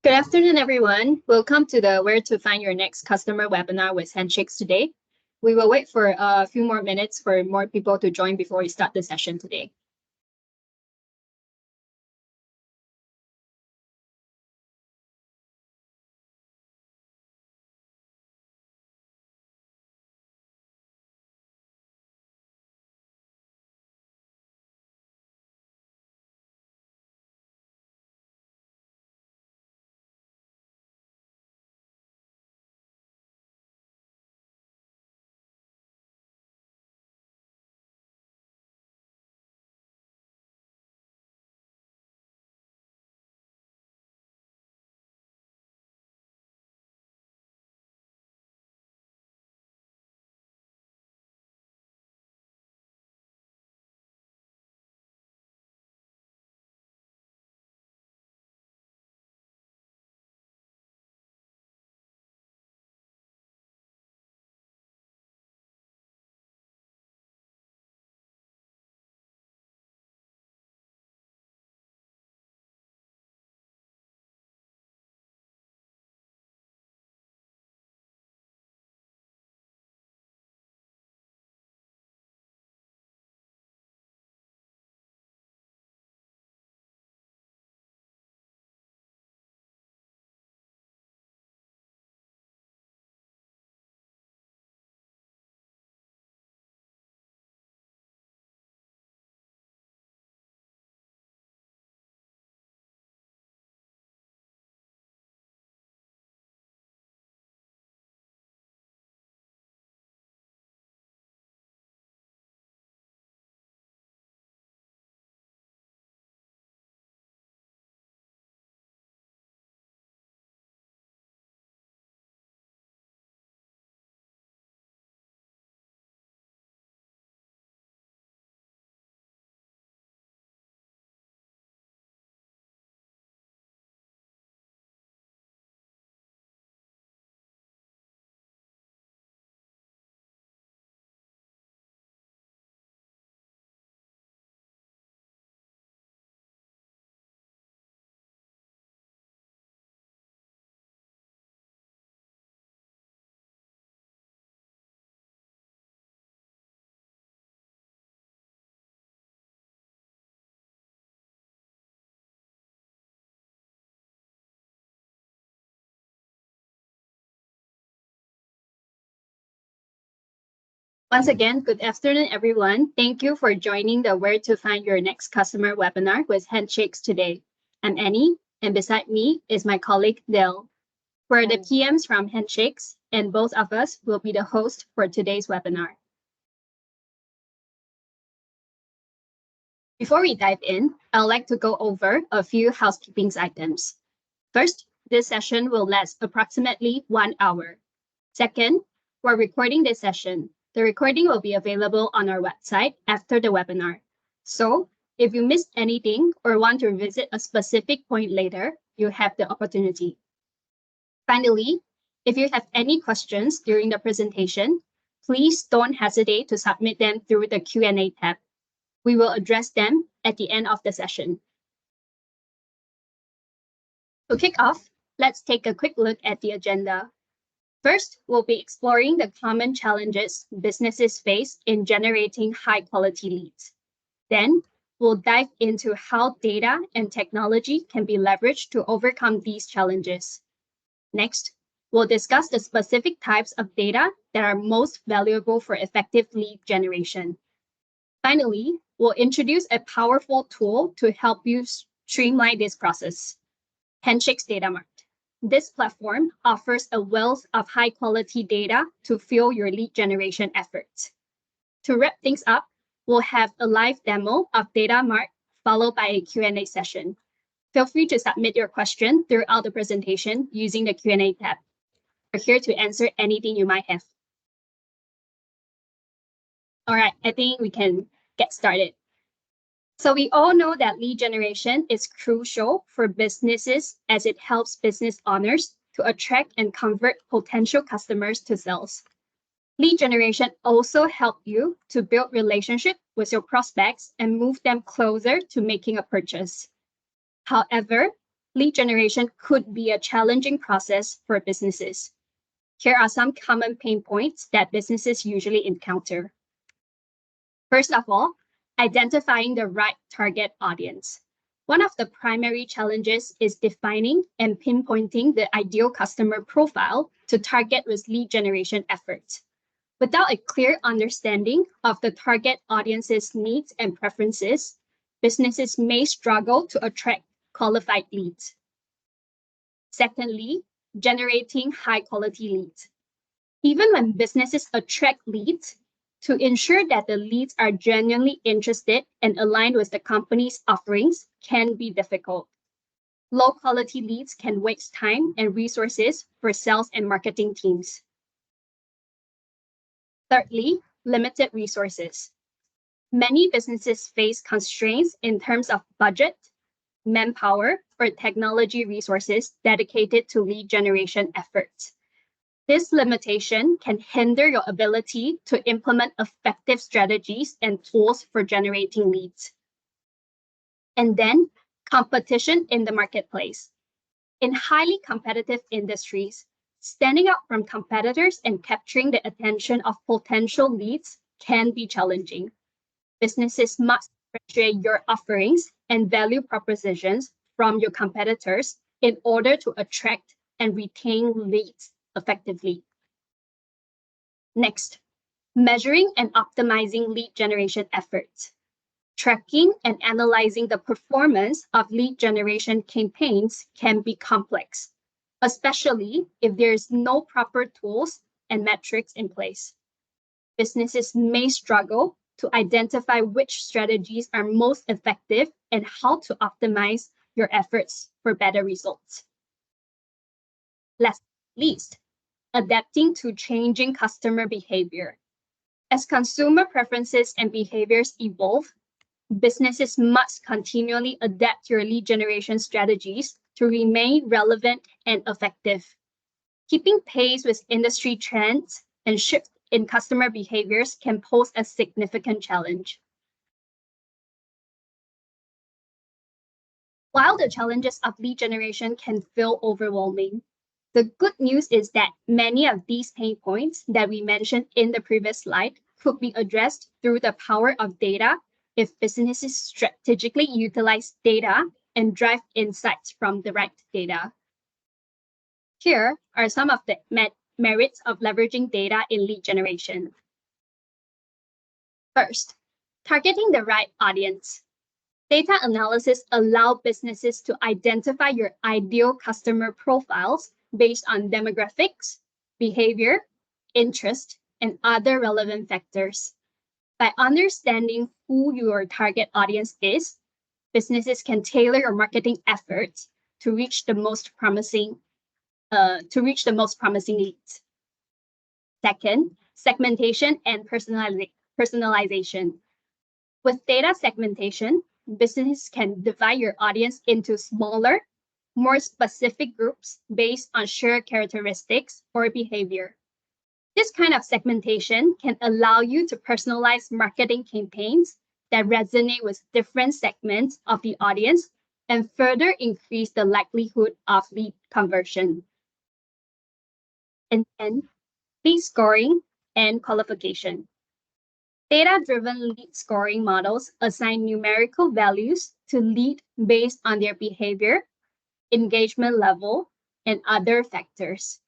Good afternoon, everyone. Welcome to the Where to Find Your Next Customer webinar with Handshakes today. We will wait for a few more minutes for more people to join before we start the session today. Once again, good afternoon, everyone. Thank you for joining the Where to Find Your Next Customer webinar with Handshakes today. I'm Annie, and beside me is my colleague, Dale. We're the PMs from Handshakes, and both of us will be the host for today's webinar. Before we dive in, I'd like to go over a few housekeeping items. First, this session will last approximately 1 hour. Second, we're recording this session. The recording will be available on our website after the webinar. So if you missed anything or want to revisit a specific point later, you have the opportunity. Finally, if you have any questions during the presentation, please don't hesitate to submit them through the Q&A tab. We will address them at the end of the session. To kick off, let's take a quick look at the agenda. First, we'll be exploring the common challenges businesses face in generating high-quality leads. Then, we'll dive into how data and technology can be leveraged to overcome these challenges. Next, we'll discuss the specific types of data that are most valuable for effective lead generation. Finally, we'll introduce a powerful tool to help you streamline this process, Handshakes Data Mart. This platform offers a wealth of high-quality data to fuel your lead generation efforts. To wrap things up, we'll have a live demo of Data Mart followed by a Q&A session. Feel free to submit your question throughout the presentation using the Q&A tab. We're here to answer anything you might have. All right, I think we can get started. So we all know that lead generation is crucial for businesses as it helps business owners to attract and convert potential customers to sales. Lead generation also helps you to build relationships with your prospects and move them closer to making a purchase. However, lead generation could be a challenging process for businesses. Here are some common pain points that businesses usually encounter. First of all, identifying the right target audience. One of the primary challenges is defining and pinpointing the ideal customer profile to target with lead generation efforts. Without a clear understanding of the target audience's needs and preferences, businesses may struggle to attract qualified leads. Secondly, generating high quality leads. Even when businesses attract leads, to ensure that the leads are genuinely interested and aligned with the company's offerings can be difficult. Low quality leads can waste time and resources for sales and marketing teams. Thirdly, limited resources. Many businesses face constraints in terms of budget, manpower, or technology resources dedicated to lead generation efforts. This limitation can hinder your ability to implement effective strategies and tools for generating leads. And then, competition in the marketplace. In highly competitive industries, standing out from competitors and capturing the attention of potential leads can be challenging. Businesses must differentiate your offerings and value propositions from your competitors in order to attract and retain leads effectively. Next, measuring and optimizing lead generation efforts. Tracking and analyzing the performance of lead generation campaigns can be complex, especially if there is no proper tools and metrics in place. Businesses may struggle to identify which strategies are most effective and how to optimize your efforts for better results. Last but not least, adapting to changing customer behavior. As consumer preferences and behaviors evolve, businesses must continually adapt your lead generation strategies to remain relevant and effective. Keeping pace with industry trends and shifts in customer behaviors can pose a significant challenge. While the challenges of lead generation can feel overwhelming, the good news is that many of these pain points that we mentioned in the previous slide could be addressed through the power of data if businesses strategically utilize data and drive insights from the right data. Here are some of the merits of leveraging data in lead generation. First, targeting the right audience. Data analysis allows businesses to identify your ideal customer profiles based on demographics, behavior, interest, and other relevant factors. By understanding who your target audience is, businesses can tailor your marketing efforts to reach the most promising leads. Second, segmentation and personalization. With data segmentation, businesses can divide your audience into smaller, more specific groups based on shared characteristics or behavior. This kind of segmentation can allow you to personalize marketing campaigns that resonate with different segments of the audience and further increase the likelihood of lead conversion. And then, lead scoring and qualification. Data-driven lead scoring models assign numerical values to lead based on their behavior, engagement level, and other factors.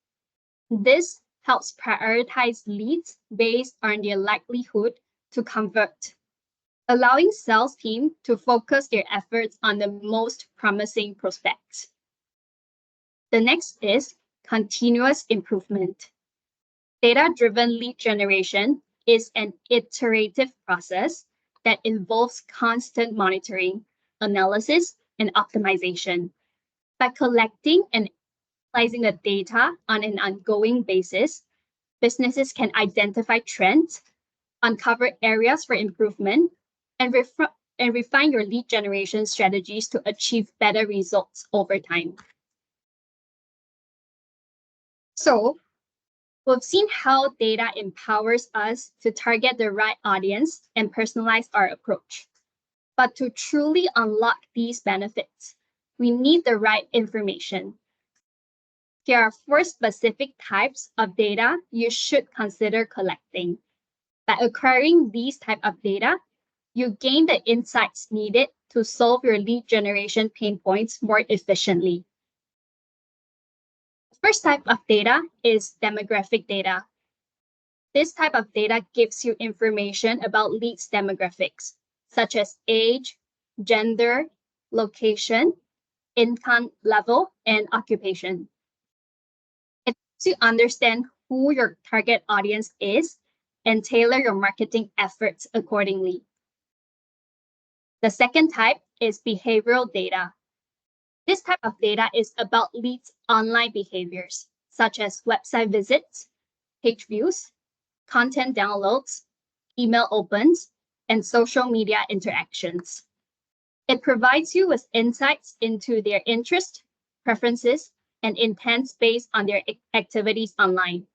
This helps prioritize leads based on their likelihood to convert, allowing sales teams to focus their efforts on the most promising prospects. The next is continuous improvement. Data-driven lead generation is an iterative process that involves constant monitoring, analysis, and optimization. By collecting and analyzing the data on an ongoing basis, businesses can identify trends, uncover areas for improvement, and refine your lead generation strategies to achieve better results over time. So, we've seen how data empowers us to target the right audience and personalize our approach. But to truly unlock these benefits, we need the right information. Here are 4 specific types of data you should consider collecting. By acquiring these type of data, you gain the insights needed to solve your lead generation pain points more efficiently. The first type of data is demographic data. This type of data gives you information about leads demographics, such as age, gender, location, income level, and occupation. It helps you understand who your target audience is and tailor your marketing efforts accordingly. The second type is behavioral data. This type of data is about leads' online behaviors, such as website visits, page views, content downloads, email opens, and social media interactions. It provides you with insights into their interests, preferences, and intents based on their activities online.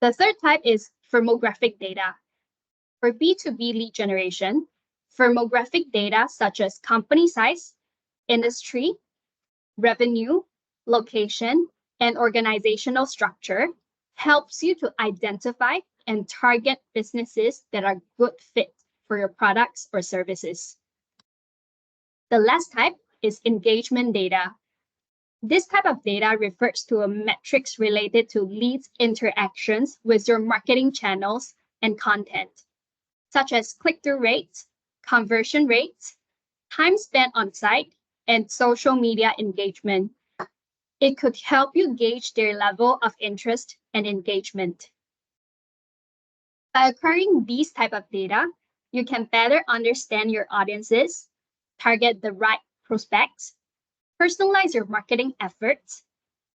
The third type is firmographic data. For B2B lead generation, firmographic data such as company size, industry, revenue, location, and organizational structure helps you to identify and target businesses that are good fit for your products or services. The last type is engagement data. This type of data refers to a metrics related to leads' interactions with your marketing channels and content, such as click-through rates, conversion rates, time spent on site, and social media engagement. It could help you gauge their level of interest and engagement. By acquiring these type of data, you can better understand your audiences, target the right prospects, personalize your marketing efforts,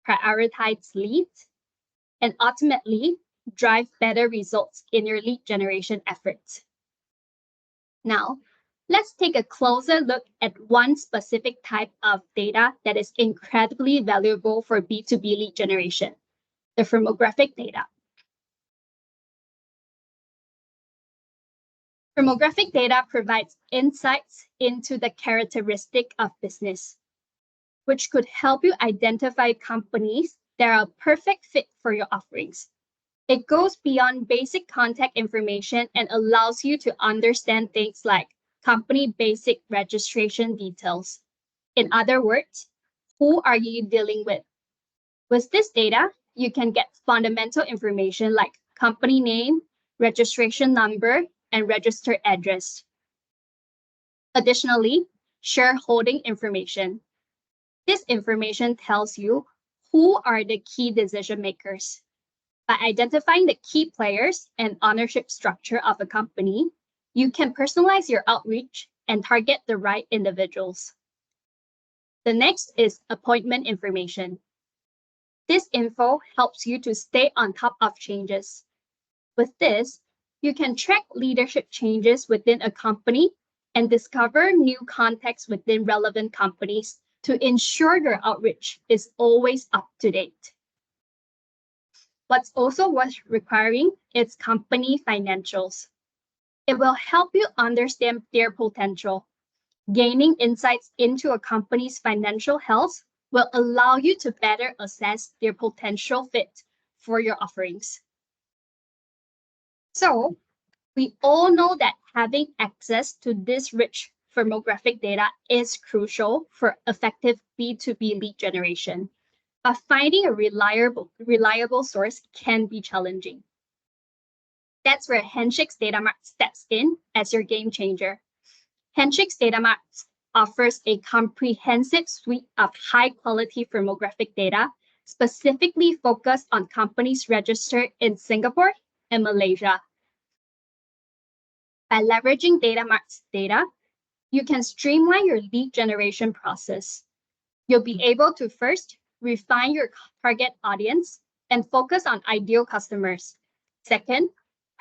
prioritize leads, and ultimately drive better results in your lead generation efforts. Now, let's take a closer look at one specific type of data that is incredibly valuable for B2B lead generation, the firmographic data. Firmographic data provides insights into the characteristic of business, which could help you identify companies that are a perfect fit for your offerings. It goes beyond basic contact information and allows you to understand things like company basic registration details. In other words, who are you dealing with? With this data, you can get fundamental information like company name, registration number, and registered address. Additionally, shareholding information. This information tells you who are the key decision makers. By identifying the key players and ownership structure of a company, you can personalize your outreach and target the right individuals. The next is appointment information. This info helps you to stay on top of changes. With this, you can track leadership changes within a company and discover new contacts within relevant companies to ensure your outreach is always up to date. What's also worth requiring is company financials. It will help you understand their potential. Gaining insights into a company's financial health will allow you to better assess their potential fit for your offerings. So, we all know that having access to this rich firmographic data is crucial for effective B2B lead generation. But finding a reliable source can be challenging. That's where Handshake's Datamart steps in as your game changer. Handshake's Datamart offers a comprehensive suite of high-quality firmographic data specifically focused on companies registered in Singapore and Malaysia. By leveraging Datamart's data, you can streamline your lead generation process. You'll be able to first refine your target audience and focus on ideal customers. Second,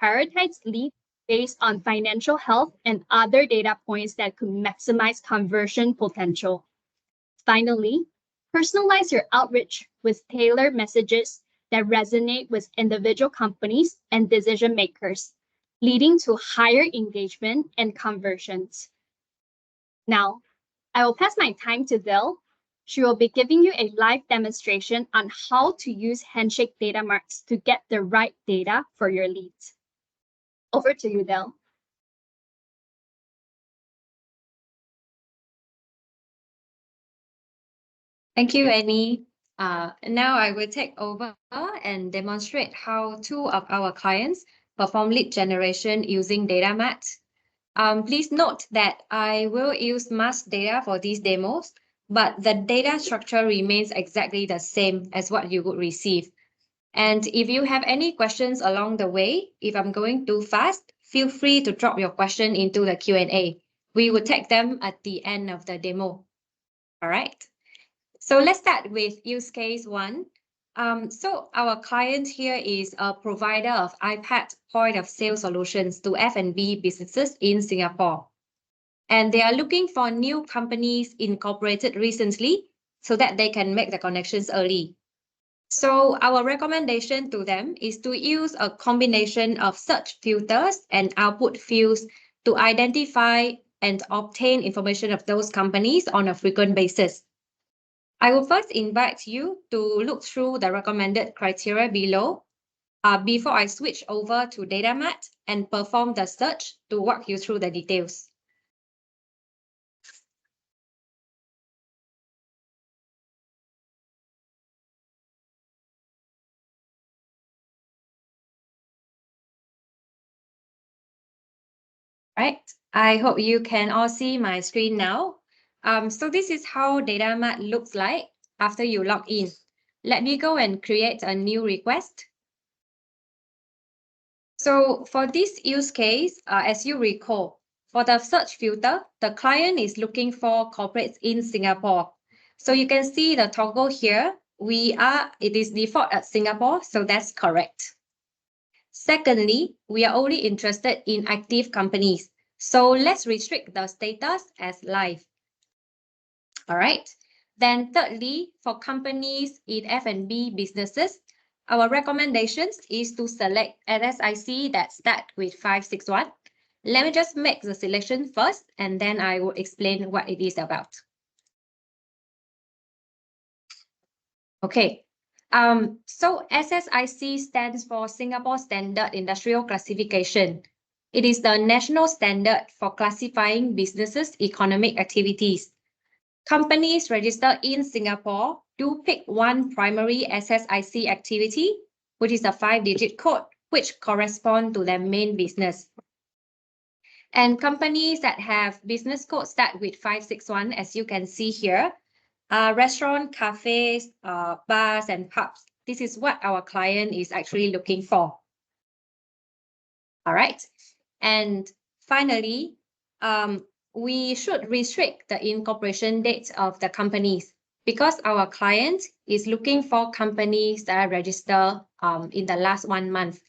prioritize leads based on financial health and other data points that could maximize conversion potential. Finally, personalize your outreach with tailored messages that resonate with individual companies and decision makers, leading to higher engagement and conversions. Now, I will pass my time to Dil. She will be giving you a live demonstration on how to use handshake data marks to get the right data for your leads. Over to you, Dil. Thank you, Annie. Now I will take over and demonstrate how two of our clients perform lead generation using data mats. Please note that I will use mass data for these demos, but the data structure remains exactly the same as what you would receive. And if you have any questions along the way, if I'm going too fast, feel free to drop your question into the Q&A. We will take them at the end of the demo. All right. So let's start with use case one. So our client here is a provider of iPad point of sale solutions to F&B businesses in Singapore. And they are looking for new companies incorporated recently so that they can make the connections early. So our recommendation to them is to use a combination of search filters and output fields to identify and obtain information of those companies on a frequent basis. I will first invite you to look through the recommended criteria below before I switch over to DataMat and perform the search to walk you through the details. Right, I hope you can all see my screen now. So this is how DataMat looks like after you log in. Let me go and create a new request. So for this use case, as you recall, for the search filter, the client is looking for corporates in Singapore. So you can see the toggle here. It is default at Singapore, so that's correct. Secondly, we are only interested in active companies. So let's restrict the status as live. All right. Then thirdly, for companies in F&B businesses, our recommendations is to select NSIC that start with 561. Let me just make the selection first, and then I will explain what it is about. Okay. So SSIC stands for Singapore Standard Industrial Classification. It is the national standard for classifying businesses' economic activities. Companies registered in Singapore do pick one primary SSIC activity, which is a 5-digit code, which corresponds to their main business. And companies that have business codes start with 561, as you can see here, restaurant, cafes, bars, and pubs. This is what our client is actually looking for. All right. And finally, we should restrict the incorporation dates of the companies because our client is looking for companies that are registered in the last 1 month.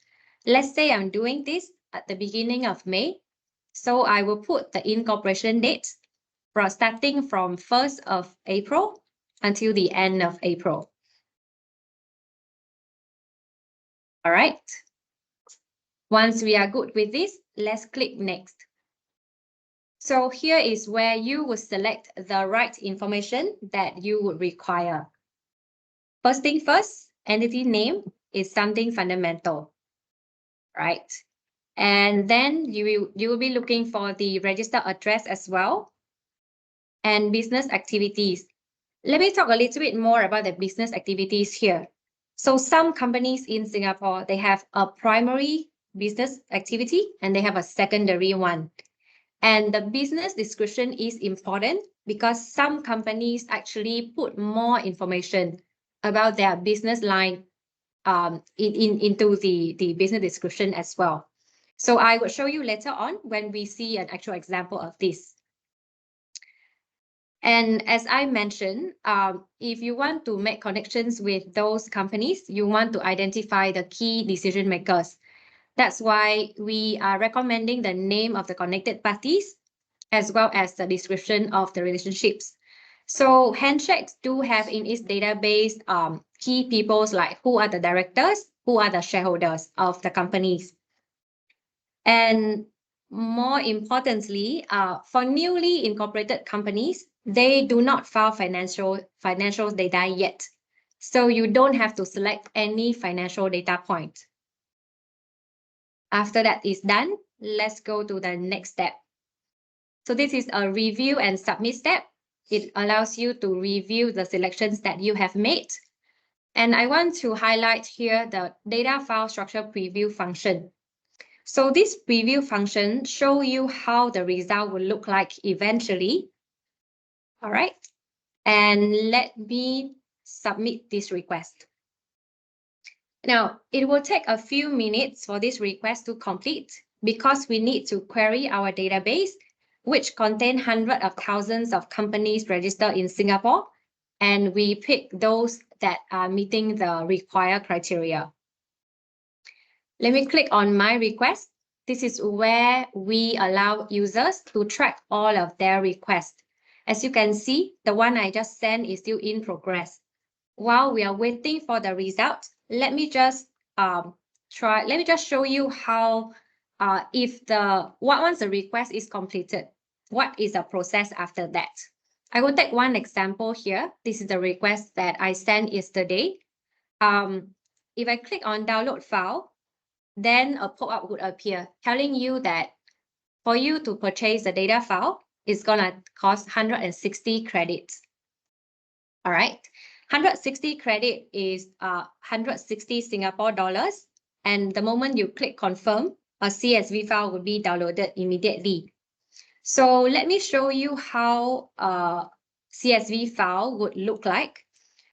Let's say I'm doing this at the beginning of May. So I will put the incorporation date starting from 1st of April until the end of April. All right. Once we are good with this, let's click next. So here is where you would select the right information that you would require. First thing first, entity name is something fundamental, right? And then you will be looking for the registered address as well and business activities. Let me talk a little bit more about the business activities here. So some companies in Singapore, they have a primary business activity and they have a secondary one. And the business description is important because some companies actually put more information about their business line into the business description as well. So I will show you later on when we see an actual example of this. And as I mentioned, if you want to make connections with those companies, you want to identify the key decision makers. That's why we are recommending the name of the connected parties, as well as the description of the relationships. So Handshakes do have in its database key peoples like who are the directors, who are the shareholders of the companies. And more importantly, for newly incorporated companies, they do not file financial data yet. So you don't have to select any financial data point. After that is done, let's go to the next step. So this is a review and submit step. It allows you to review the selections that you have made. And I want to highlight here the data file structure preview function. So this preview function shows you how the result will look like eventually. All right. And let me submit this request. Now, it will take a few minutes for this request to complete because we need to query our database, which contains hundreds of thousands of companies registered in Singapore, and we pick those that are meeting the required criteria. Let me click on My Request. This is where we allow users to track all of their requests. As you can see, the one I just sent is still in progress. While we are waiting for the result, let me just show you how once the request is completed, what is the process after that. I will take one example here. This is the request that I sent yesterday. If I click on download file, then a pop-up would appear telling you that for you to purchase the data file, it's gonna cost 160 credits. All right. 160 credit is 160 Singapore dollars. And the moment you click confirm, a CSV file will be downloaded immediately. So let me show you how a CSV file would look like.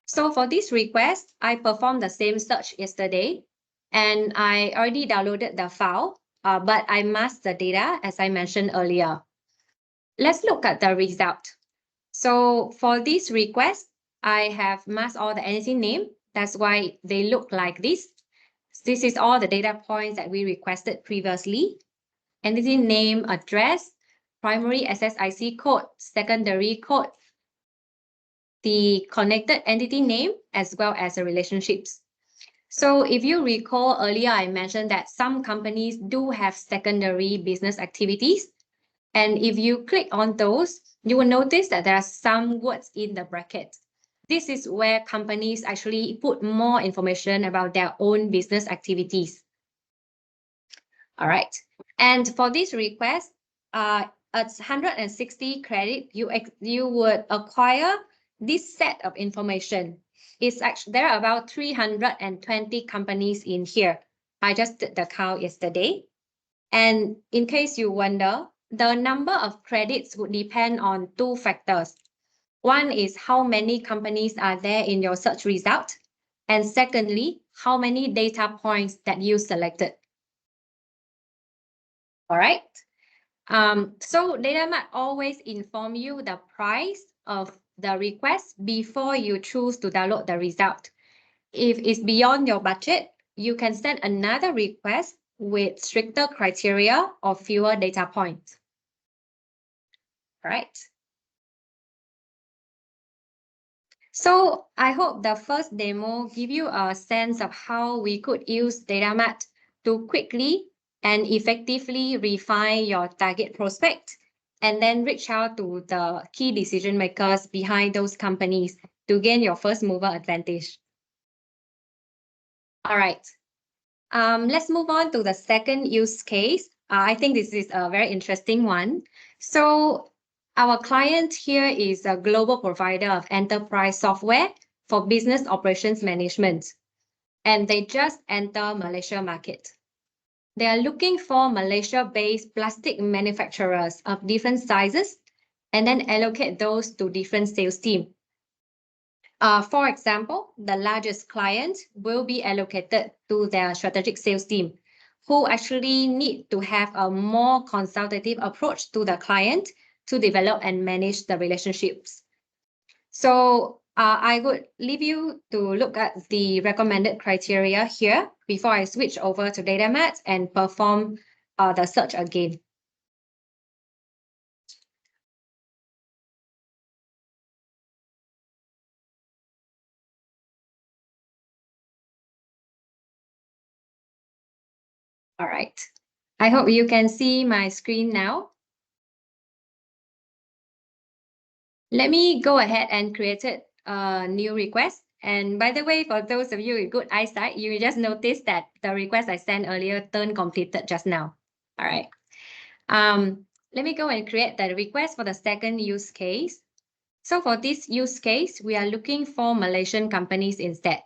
So for this request, I performed the same search yesterday, and I already downloaded the file, but I masked the data as I mentioned earlier. Let's look at the result. So for this request, I have masked all the entity name. That's why they look like this. This is all the data points that we requested previously. Entity name, address, primary SSIC code, secondary code, the connected entity name, as well as the relationships. So if you recall earlier, I mentioned that some companies do have secondary business activities. And if you click on those, you will notice that there are some words in the bracket. This is where companies actually put more information about their own business activities. All right. And for this request, at 160 credit, you would acquire this set of information. There are about 320 companies in here. I just did the count yesterday. And in case you wonder, the number of credits would depend on two factors. One is how many companies are there in your search result. And secondly, how many data points that you selected. All right. So DataMart always inform you the price of the request before you choose to download the result. If it's beyond your budget, you can send another request with stricter criteria or fewer data points. Right. So I hope the first demo give you a sense of how we could use DataMart to quickly and effectively refine your target prospect and then reach out to the key decision makers behind those companies to gain your first mover advantage. All right. Let's move on to the second use case. I think this is a very interesting one. So our client here is a global provider of enterprise software for business operations management, and they just enter Malaysia market. They are looking for Malaysia-based plastic manufacturers of different sizes and then allocate those to different sales teams. For example, the largest client will be allocated to their strategic sales team, who actually need to have a more consultative approach to the client to develop and manage the relationships. So I would leave you to look at the recommended criteria here before I switch over to DataMart and perform the search again. All right. I hope you can see my screen now. Let me go ahead and create a new request. And by the way, for those of you with good eyesight, you just noticed that the request I sent earlier turned completed just now. All right. Let me go and create the request for the second use case. So for this use case, we are looking for Malaysian companies instead.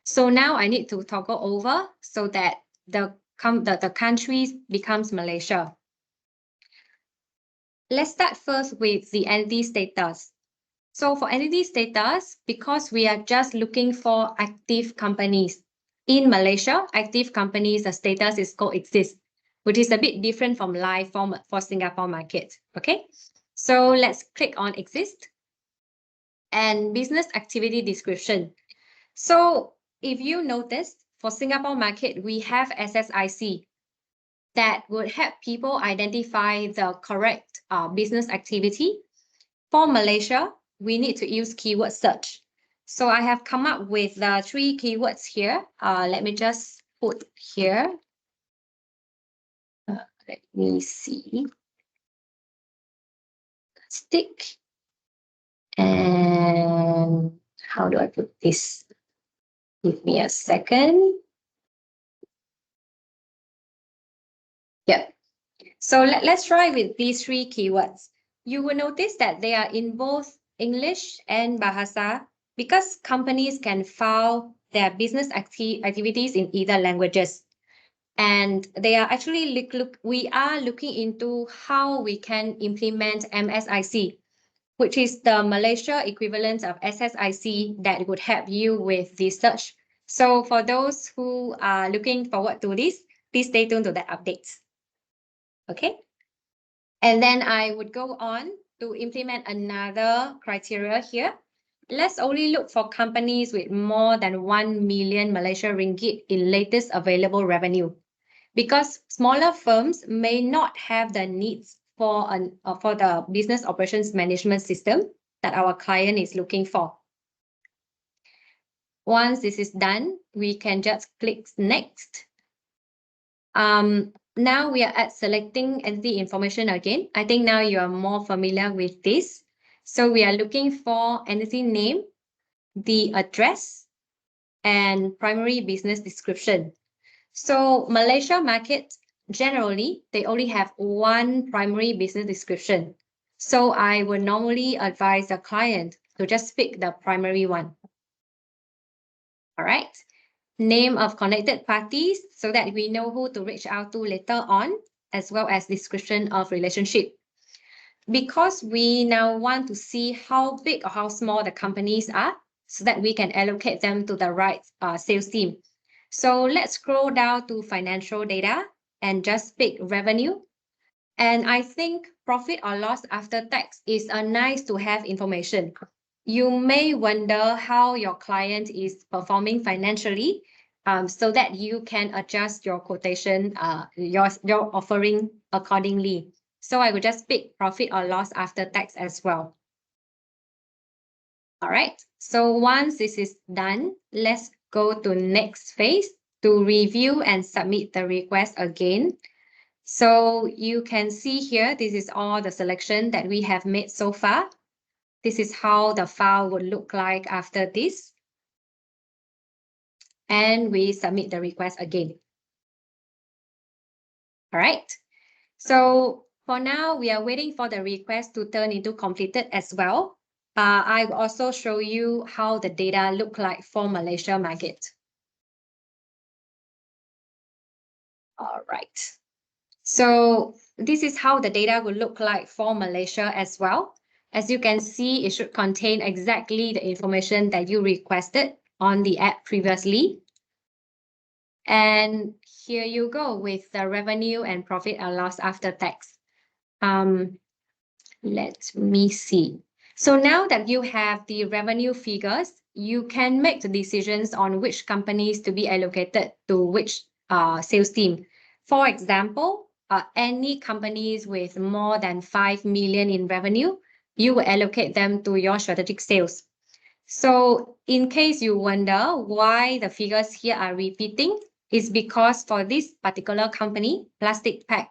So now I need to toggle over so that the country becomes Malaysia. Let's start first with the entity status. So for entity status, because we are just looking for active companies. In Malaysia, active companies, the status is called exist, which is a bit different from live for Singapore market. Okay, so let's click on exist and business activity description. So if you notice, for Singapore market, we have SSIC that would help people identify the correct business activity. For Malaysia, we need to use keyword search. So I have come up with the 3 keywords here. Let me just put here. Let me see. Stick. And how do I put this? Give me a second. Yep. So let's try with these 3 keywords. You will notice that they are in both English and Bahasa because companies can file their business activities in either languages. And they are actually we are looking into how we can implement MSIC, which is the Malaysia equivalent of SSIC that would help you with the search. So for those who are looking forward to this, please stay tuned to the updates. Okay. And then I would go on to implement another criteria here. Let's only look for companies with more than 1 million Malaysia ringgit in latest available revenue, because smaller firms may not have the needs for the business operations management system that our client is looking for. Once this is done, we can just click next. Now we are at selecting entity information again. I think now you are more familiar with this. So we are looking for entity name, the address, and primary business description. So Malaysia market, generally, they only have one primary business description. So I would normally advise the client to just pick the primary one. All right. Name of connected parties so that we know who to reach out to later on, as well as description of relationship. Because we now want to see how big or how small the companies are so that we can allocate them to the right sales team. So let's scroll down to financial data and just pick revenue. And I think profit or loss after tax is a nice to have information. You may wonder how your client is performing financially, so that you can adjust your quotation, your offering accordingly. So I would just pick profit or loss after tax as well. All right, so once this is done, let's go to next phase to review and submit the request again. So you can see here, this is all the selection that we have made so far. This is how the file would look like after this. And we submit the request again. All right. So for now, we are waiting for the request to turn into completed as well. I will also show you how the data look like for Malaysia market. All right. So this is how the data will look like for Malaysia as well. As you can see, it should contain exactly the information that you requested on the app previously. And here you go with the revenue and profit or loss after tax. Let me see. So now that you have the revenue figures, you can make the decisions on which companies to be allocated to which sales team. For example, any companies with more than 5 million in revenue, you will allocate them to your strategic sales. So in case you wonder why the figures here are repeating, is because for this particular company, Plastic Pack,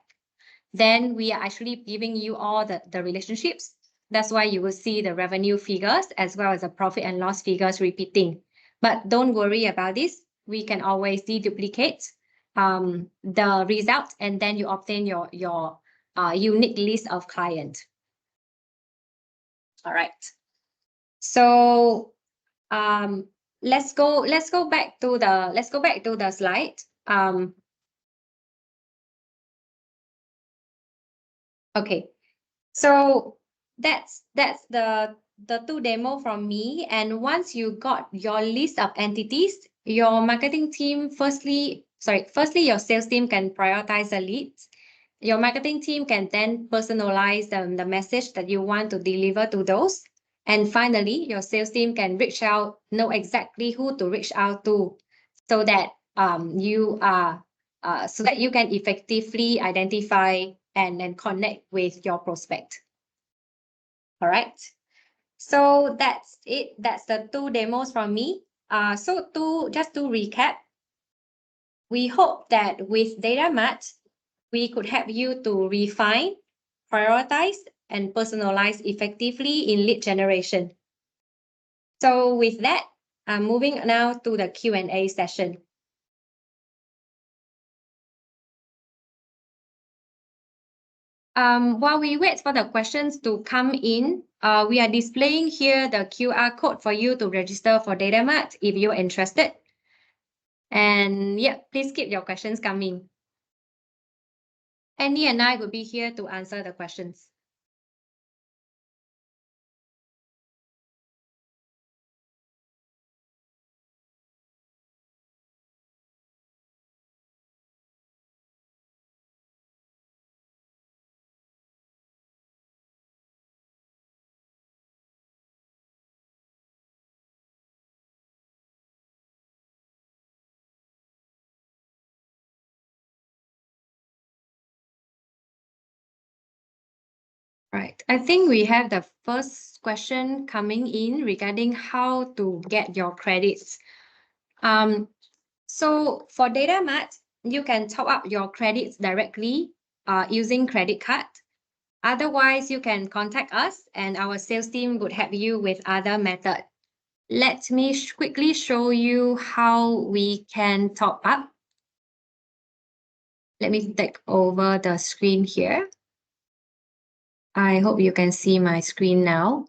then we are actually giving you all the relationships. That's why you will see the revenue figures as well as the profit and loss figures repeating. But don't worry about this. We can always deduplicate the result, and then you obtain your unique list of clients. All right. So let's go back to the slide. Okay. So that's the two demo from me. And once you got your list of entities, your marketing team firstly, your sales team can prioritize the leads. Your marketing team can then personalize the message that you want to deliver to those. And finally, your sales team can reach out, know exactly who to reach out to, so that you can effectively identify and then connect with your prospect. All right. So that's it. That's the two demos from me. So just to recap, we hope that with DataMart, we could help you to refine, prioritize, and personalize effectively in lead generation. So with that, I'm moving now to the Q&A session. While we wait for the questions to come in, we are displaying here the QR code for you to register for DataMart if you're interested. And yeah, please keep your questions coming. Annie and I will be here to answer the questions. Right. I think we have the first question coming in regarding how to get your credits. So for DataMart, you can top up your credits directly using credit card. Otherwise, you can contact us and our sales team would help you with other method. Let me quickly show you how we can top up. Let me take over the screen here. I hope you can see my screen now.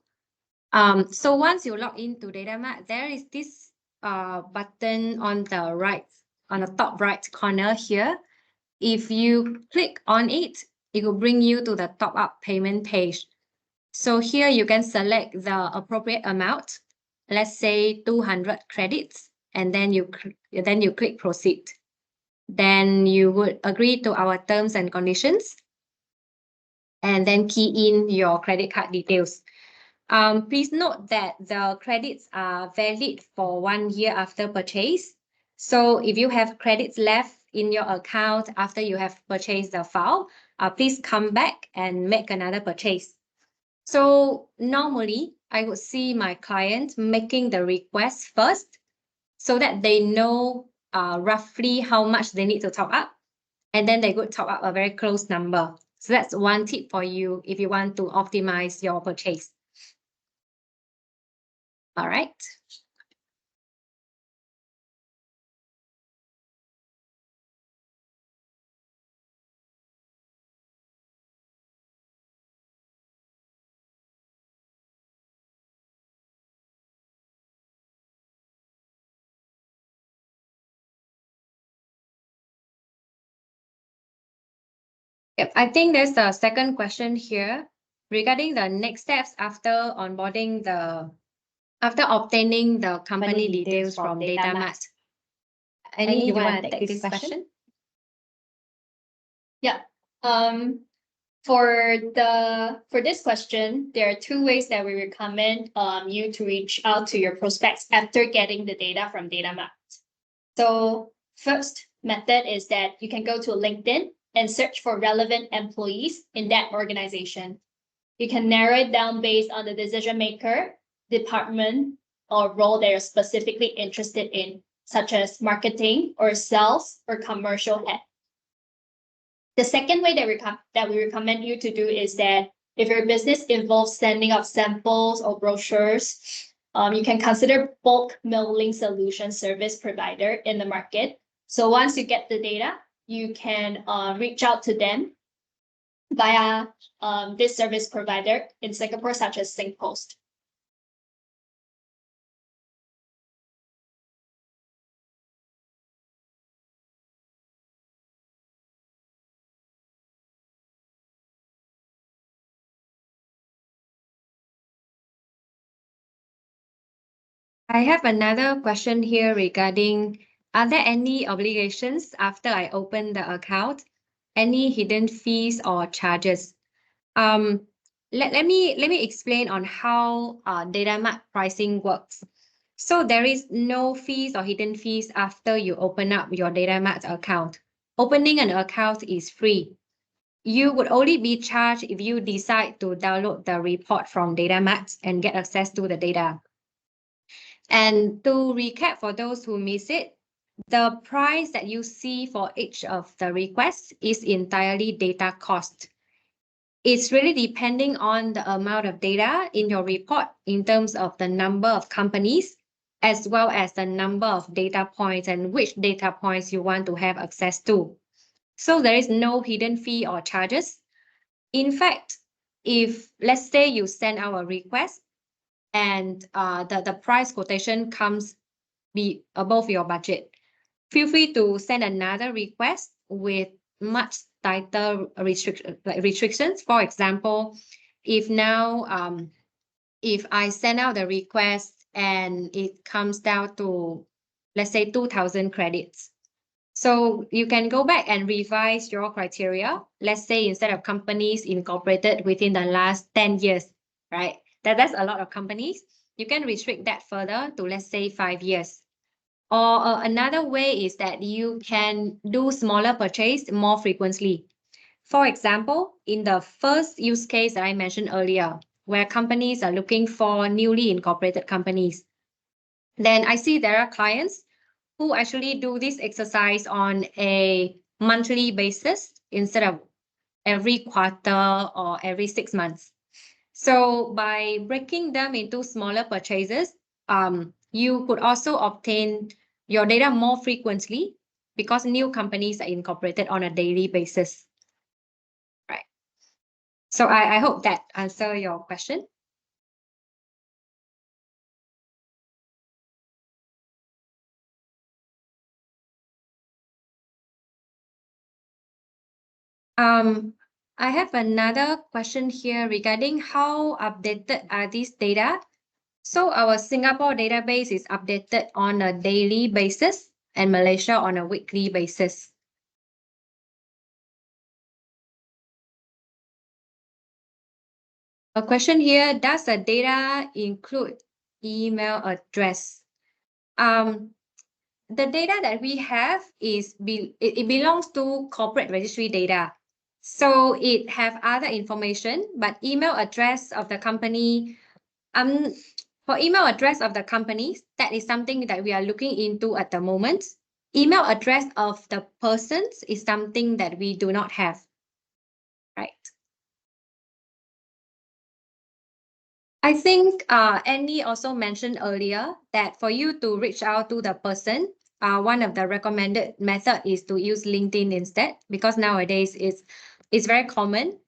So once you log into DataMart, there is this button on the top right corner here. If you click on it, it will bring you to the top up payment page. So here you can select the appropriate amount, let's say 200 credits, and then you click proceed. Then you would agree to our terms and conditions, and then key in your credit card details. Please note that the credits are valid for 1 year after purchase. So if you have credits left in your account after you have purchased the file, please come back and make another purchase. So normally, I would see my client making the request first so that they know roughly how much they need to top up. And then they could top up a very close number. So that's one tip for you if you want to optimize your purchase. All right. Yep, I think there's a second question here regarding the next steps after obtaining the company details from DataMart. Annie, you want to take this question? Yeah. For this question, there are two ways that we recommend you to reach out to your prospects after getting the data from DataMart. So first method is that you can go to LinkedIn and search for relevant employees in that organization. You can narrow it down based on the decision maker, department, or role they're specifically interested in. such as marketing or sales or commercial head. The second way that we recommend you to do is that if your business involves sending out samples or brochures, you can consider bulk mailing solution service provider in the market. So once you get the data, you can reach out to them via this service provider in Singapore, such as SingPost. I have another question here regarding, are there any obligations after I open the account? Any hidden fees or charges? Let me explain on how data mart pricing works. So there is no fees or hidden fees after you open up your data mart account. Opening an account is free. You would only be charged if you decide to download the report from data mart and get access to the data. And to recap for those who miss it, the price that you see for each of the requests is entirely data cost. It's really depending on the amount of data in your report in terms of the number of companies, as well as the number of data points and which data points you want to have access to. So there is no hidden fee or charges. In fact, if let's say you send out a request and the price quotation comes be above your budget, feel free to send another request with much tighter restrictions. For example, if now if I send out the request and it comes down to, let's say, 2,000 credits. So you can go back and revise your criteria. Let's say instead of companies incorporated within the last 10 years, right? That's a lot of companies. You can restrict that further to, let's say, 5 years. Or another way is that you can do smaller purchase more frequently. For example, in the first use case that I mentioned earlier, where companies are looking for newly incorporated companies, then I see there are clients who actually do this exercise on a monthly basis instead of every quarter or every 6 months. So by breaking them into smaller purchases, you could also obtain your data more frequently because new companies are incorporated on a daily basis. Right. So I hope that answer your question. I have another question here regarding how updated are these data. So our Singapore database is updated on a daily basis and Malaysia on a weekly basis. A question here, does the data include email address? The data that we have is it belongs to corporate registry data. So it have other information, but email address of the company, for email address of the companies, that is something that we are looking into at the moment. Email address of the persons is something that we do not have, right? I think Annie also mentioned earlier that for you to reach out to the person, one of the recommended method is to use LinkedIn instead, because nowadays it's very common,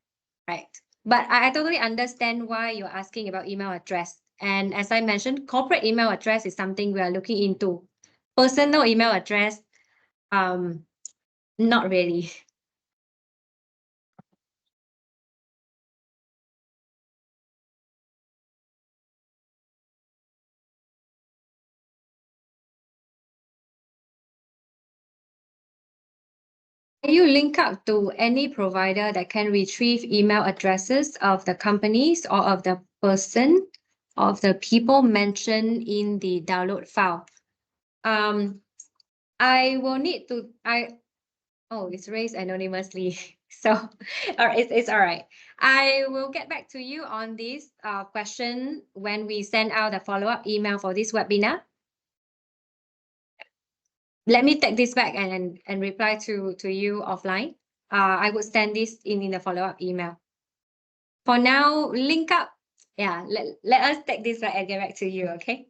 right? But I totally understand why you're asking about email address. And as I mentioned, corporate email address is something we are looking into. Personal email address, not really. Can you link up to any provider that can retrieve email addresses of the companies or of the person, of the people mentioned in the download file? I will need to, oh, it's raised anonymously. So, all right, it's all right. I will get back to you on this question when we send out the follow-up email for this webinar. let me take this back and reply to you offline. I would send this in the follow-up email. For now, link up. Yeah, let us take this back and get back to you, okay?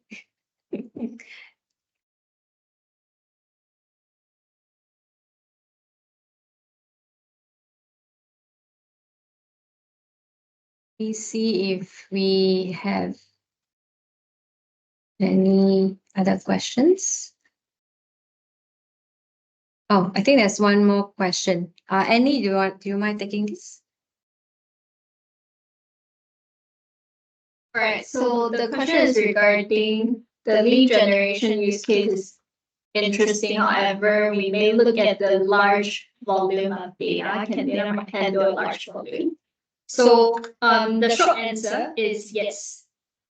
Let's see if we have any other questions. Oh, I think there's one more question. Annie, do you mind taking this? All right, so the question is regarding the lead generation use case is interesting. However, we may look at the large volume of data. Can data handle a large volume? So the short answer is yes.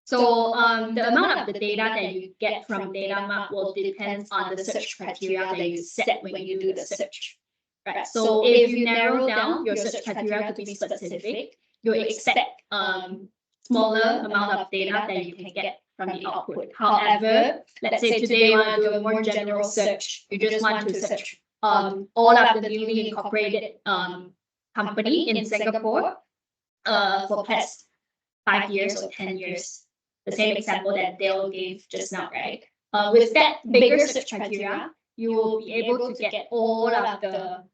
So the amount of the data that you get from data mart will depend on the search criteria that you set when you do the search. Right. So if you narrow down your search criteria to be specific, you expect smaller amount of data that you can get from the output. However, let's say today you want to do a more general search. You just want to search all of the newly incorporated company in Singapore for past 5 years or 10 years. The same example that Dale gave just now, right? With that bigger search criteria, you will be able to get all of the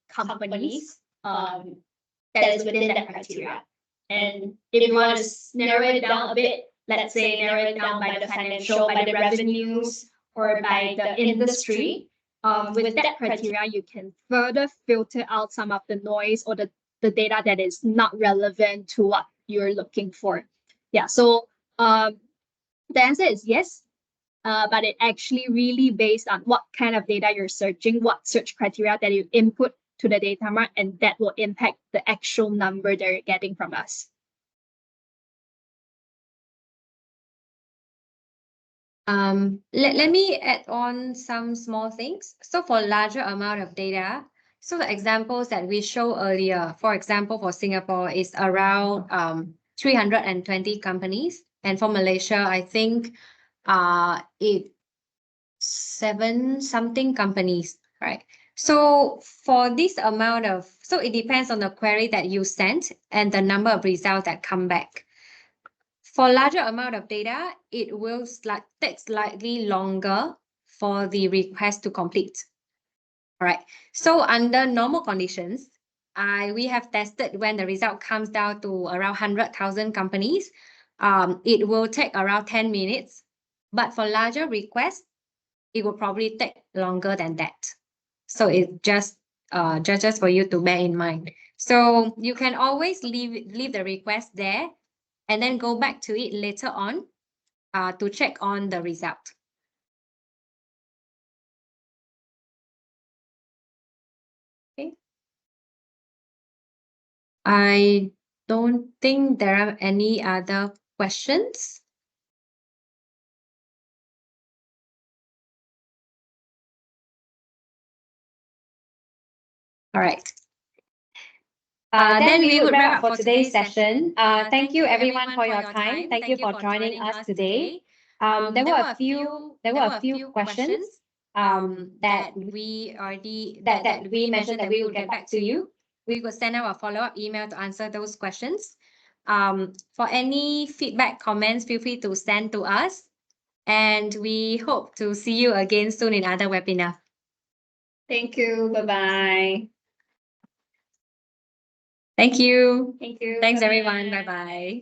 companies that is within that criteria. And if you want to narrow it down a bit, let's say narrow it down by the financial, by the revenues, or by the industry, with that criteria, you can further filter out some of the noise or the data that is not relevant to what you're looking for. Yeah, so the answer is yes, but it actually really based on what kind of data you're searching, what search criteria that you input to the data mart, and that will impact the actual number that you're getting from us. Let me add on some small things. So for larger amount of data, so the examples that we show earlier, for example, for Singapore is around 320 companies. And for Malaysia, I think it's 7 something companies, right? So for this amount of, so it depends on the query that you sent and the number of results that come back. For larger amount of data, it will take slightly longer for the request to complete. All right. So under normal conditions, we have tested when the result comes down to around 100,000 companies, it will take around 10 minutes. But for larger requests, it will probably take longer than that. So it just for you to bear in mind. So you can always leave the request there and then go back to it later on to check on the result. Okay. I don't think there are any other questions. All right. Then we would wrap up for today's session. Thank you everyone for your time. Thank you for joining us today. There were a few questions that we mentioned that we would get back to you. We will send out a follow-up email to answer those questions. For any feedback, comments, feel free to send to us. And we hope to see you again soon in other webinar. Thank you. Bye-bye. Thank you. Thank you. Thanks, everyone. Bye-bye.